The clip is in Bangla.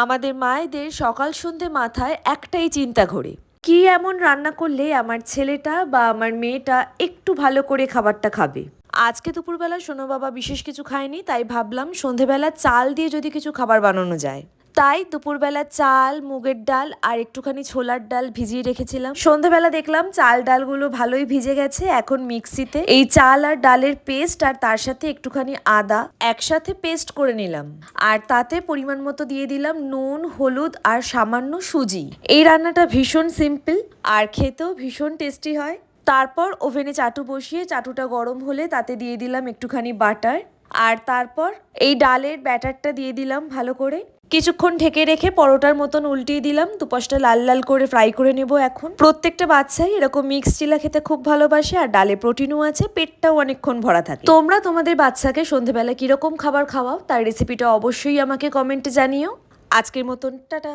আমাদের মায়েদের সকাল সন্ধে মাথায় একটাই চিন্তা ঘোরে, কি এমন রান্না করলে আমার ছেলেটা বা আমার মেয়েটা একটু ভালো করে খাবারটা খাবে। আজকে দুপুরবেলা সোনু বাবা বিশেষ কিছু খায়নি, তাই ভাবলাম সন্ধেবেলা চাল দিয়ে যদি কিছু খাবার বানানো যায়। তাই দুপুরবেলা চাল, মুগের ডাল আর একটুখানি ছোলার ডাল ভিজিয়ে রেখেছিলাম। সন্ধেবেলা দেখলাম চাল ডালগুলো ভালোই ভিজে গেছে। এখন মিক্সিতে এই চাল আর ডালের পেস্ট আর তার সাথে একটুখানি আদা একসাথে পেস্ট করে নিলাম, আর তাতে পরিমাণ মতো দিয়ে দিলাম নুন, হলুদ আর সামান্য সুজি। এই রান্নাটা ভীষণ সিম্পল আর খেতেও ভীষণ টেস্টি হয়। তারপর ওভেনে চাটু বসিয়ে চাটুটা গরম হলে তাতে দিয়ে দিলাম একটুখানি বাটার, আর তারপর এই ডালের ব্যাটারটা দিয়ে দিলাম ভালো করে। কিছুক্ষণ ঢেকে রেখে পরোটার মতন উল্টিয়ে দিলাম। দুপাশটা লাল লাল করে ফ্রাই করে নেব। এখন প্রত্যেকটা বাচ্চাই এরকম মিক্স চিলা খেতে খুব ভালোবাসে, আর ডালে প্রোটিনও আছে, পেটটাও অনেকক্ষণ ভরা থাকে। তোমরা তোমাদের বাচ্চাকে সন্ধেবেলা কিরকম খাবার খাওয়াও তার রেসিপিটা অবশ্যই আমাকে কমেন্টে জানিও। আজকের মতন টাটা।